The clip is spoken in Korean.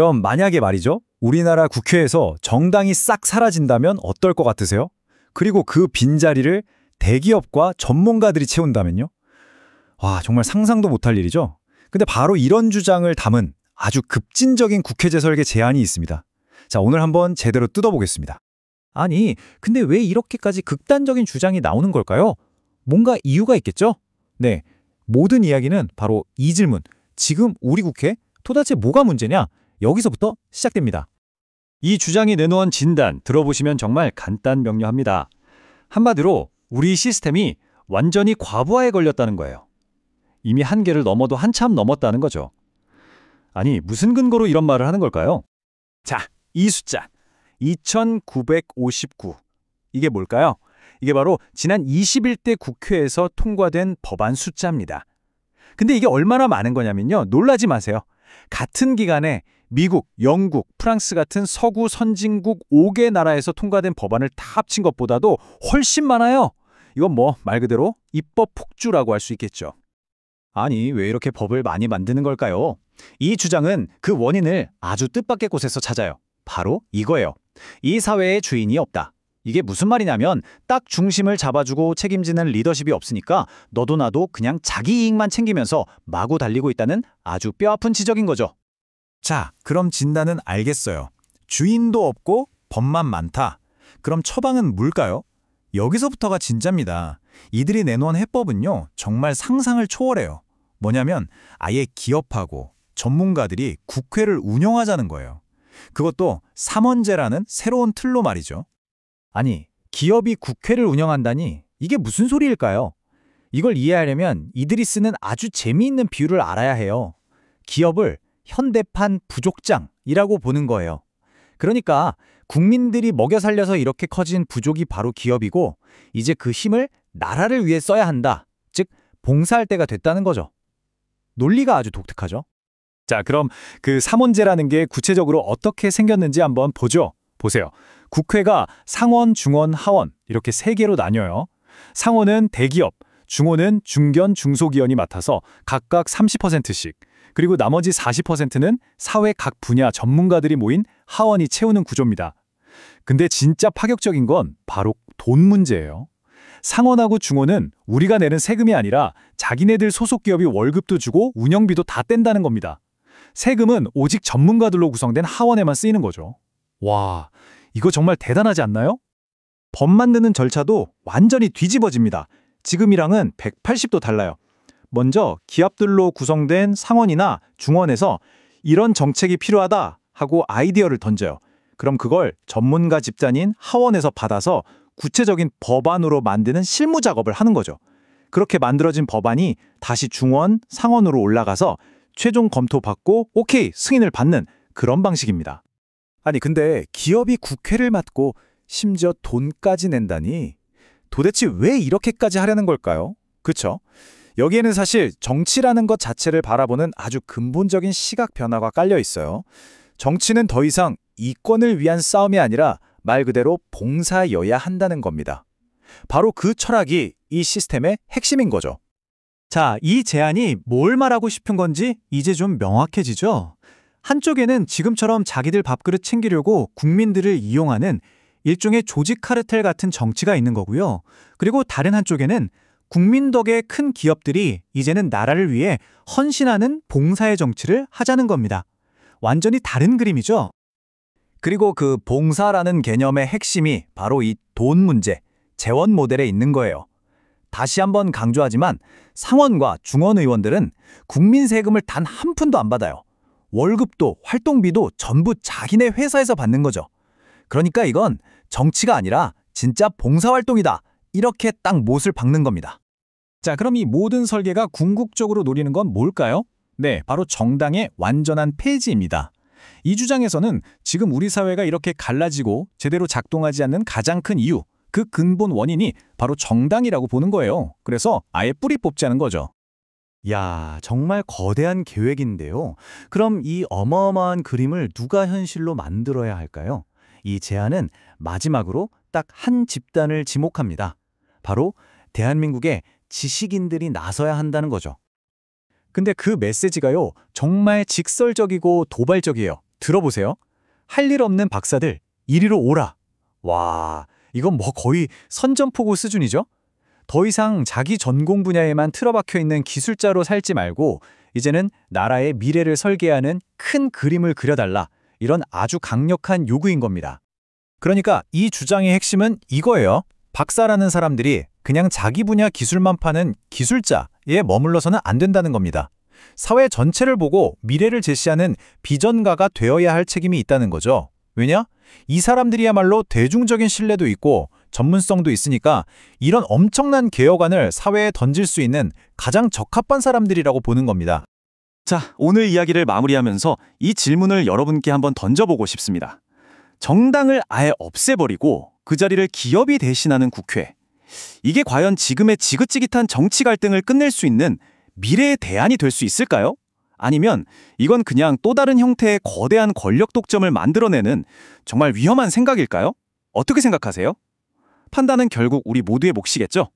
만약에 말이죠. 우리나라 국회에서 정당이 싹 사라진다면 어떨 것 같으세요? 그리고 그 빈자리를 대기업과 전문가들이 채운다면요? 와, 정말 상상도 못할 일이죠. 근데 바로 이런 주장을 담은 아주 급진적인 국회 재설계 제안이 있습니다. 자, 오늘 한번 제대로 뜯어보겠습니다. 아니, 근데 왜 이렇게까지 극단적인 주장이 나오는 걸까요? 뭔가 이유가 있겠죠? 네, 모든 이야기는 바로 이 질문. 지금 우리 국회 도대체 뭐가 문제냐? 여기서부터 시작됩니다. 이 주장이 내놓은 진단 들어보시면 정말 간단명료합니다. 한마디로 우리 시스템이 완전히 과부하에 걸렸다는 거예요. 이미 한계를 넘어도 한참 넘었다는 거죠. 아니, 무슨 근거로 이런 말을 하는 걸까요? 자, 이 숫자 2959. 이게 뭘까요? 이게 바로 지난 21대 국회에서 통과된 법안 숫자입니다. 근데 이게 얼마나 많은 거냐면요. 놀라지 마세요. 같은 기간에 미국, 영국, 프랑스 같은 서구 선진국 5개 나라에서 통과된 법안을 다 합친 것보다도 훨씬 많아요. 이건 말 그대로 입법 폭주라고 할 수 있겠죠. 아니, 왜 이렇게 법을 많이 만드는 걸까요? 이 주장은 그 원인을 아주 뜻밖의 곳에서 찾아요. 바로 이거예요. 이 사회에 주인이 없다. 이게 무슨 말이냐면 딱 중심을 잡아주고 책임지는 리더십이 없으니까 너도 나도 그냥 자기 이익만 챙기면서 마구 달리고 있다는 아주 뼈아픈 지적인 거죠. 자, 그럼 진단은 알겠어요. 주인도 없고 법만 많다. 그럼 처방은 뭘까요? 여기서부터가 진짜입니다. 이들이 내놓은 해법은요, 정말 상상을 초월해요. 뭐냐면 아예 기업하고 전문가들이 국회를 운영하자는 거예요. 그것도 삼원제라는 새로운 틀로 말이죠. 아니, 기업이 국회를 운영한다니 이게 무슨 소리일까요? 이걸 이해하려면 이들이 쓰는 아주 재미있는 비유를 알아야 해요. 기업을 현대판 부족장이라고 보는 거예요. 그러니까 국민들이 먹여 살려서 이렇게 커진 부족이 바로 기업이고 이제 그 힘을 나라를 위해 써야 한다. 즉, 봉사할 때가 됐다는 거죠. 논리가 아주 독특하죠. 자, 그럼 그 삼원제라는 게 구체적으로 어떻게 생겼는지 한번 보죠. 보세요. 국회가 상원, 중원, 하원 이렇게 세 개로 나뉘어요. 상원은 대기업, 중원은 중견, 중소기업이 맡아서 각각 30%씩, 그리고 나머지 40%는 사회 각 분야 전문가들이 모인 하원이 채우는 구조입니다. 근데 진짜 파격적인 건 바로 돈 문제예요. 상원하고 중원은 우리가 내는 세금이 아니라 자기네들 소속 기업이 월급도 주고 운영비도 다 뗀다는 겁니다. 세금은 오직 전문가들로 구성된 하원에만 쓰이는 거죠. 와, 이거 정말 대단하지 않나요? 법 만드는 절차도 완전히 뒤집어집니다. 지금이랑은 180도 달라요. 먼저 기업들로 구성된 상원이나 중원에서 이런 정책이 필요하다 하고 아이디어를 던져요. 그럼 그걸 전문가 집단인 하원에서 받아서 구체적인 법안으로 만드는 실무 작업을 하는 거죠. 그렇게 만들어진 법안이 다시 중원, 상원으로 올라가서 최종 검토받고 오케이, 승인을 받는 그런 방식입니다. 아니, 근데 기업이 국회를 맡고 심지어 돈까지 낸다니 도대체 왜 이렇게까지 하려는 걸까요? 그쵸? 여기에는 사실 정치라는 것 자체를 바라보는 아주 근본적인 시각 변화가 깔려 있어요. 정치는 더 이상 이권을 위한 싸움이 아니라 말 그대로 봉사여야 한다는 겁니다. 바로 그 철학이 이 시스템의 핵심인 거죠. 자, 이 제안이 뭘 말하고 싶은 건지 이제 좀 명확해지죠? 한쪽에는 지금처럼 자기들 밥그릇 챙기려고 국민들을 이용하는 일종의 조직 카르텔 같은 정치가 있는 거고요. 그리고 다른 한쪽에는 국민 덕에 큰 기업들이 이제는 나라를 위해 헌신하는 봉사의 정치를 하자는 겁니다. 완전히 다른 그림이죠? 그리고 그 봉사라는 개념의 핵심이 바로 이 돈 문제, 재원 모델에 있는 거예요. 다시 한번 강조하지만 상원과 중원 의원들은 국민 세금을 단 한 푼도 안 받아요. 월급도 활동비도 전부 자기네 회사에서 받는 거죠. 그러니까 이건 정치가 아니라 진짜 봉사활동이다. 이렇게 딱 못을 박는 겁니다. 자, 그럼 이 모든 설계가 궁극적으로 노리는 건 뭘까요? 네, 바로 정당의 완전한 폐지입니다. 이 주장에서는 지금 우리 사회가 이렇게 갈라지고 제대로 작동하지 않는 가장 큰 이유, 그 근본 원인이 바로 정당이라고 보는 거예요. 그래서 아예 뿌리 뽑자는 거죠. 야, 정말 거대한 계획인데요. 그럼 이 어마어마한 그림을 누가 현실로 만들어야 할까요? 이 제안은 마지막으로 딱 한 집단을 지목합니다. 바로 대한민국의 지식인들이 나서야 한다는 거죠. 근데 그 메시지가요, 정말 직설적이고 도발적이에요. 들어보세요. 할 일 없는 박사들, 이리로 오라. 와, 이건 뭐 거의 선전포고 수준이죠? 더 이상 자기 전공 분야에만 틀어박혀 있는 기술자로 살지 말고 이제는 나라의 미래를 설계하는 큰 그림을 그려달라. 이런 아주 강력한 요구인 겁니다. 그러니까 이 주장의 핵심은 이거예요. 박사라는 사람들이 그냥 자기 분야 기술만 파는 기술자에 머물러서는 안 된다는 겁니다. 사회 전체를 보고 미래를 제시하는 비전가가 되어야 할 책임이 있다는 거죠. 왜냐? 이 사람들이야말로 대중적인 신뢰도 있고 전문성도 있으니까 이런 엄청난 개혁안을 사회에 던질 수 있는 가장 적합한 사람들이라고 보는 겁니다. 자, 오늘 이야기를 마무리하면서 이 질문을 여러분께 한번 던져보고 싶습니다. 정당을 아예 없애버리고 그 자리를 기업이 대신하는 국회. 이게 과연 지금의 지긋지긋한 정치 갈등을 끝낼 수 있는 미래의 대안이 될 수 있을까요? 아니면 이건 그냥 또 다른 형태의 거대한 권력 독점을 만들어내는 정말 위험한 생각일까요? 어떻게 생각하세요? 판단은 결국 우리 모두의 몫이겠죠?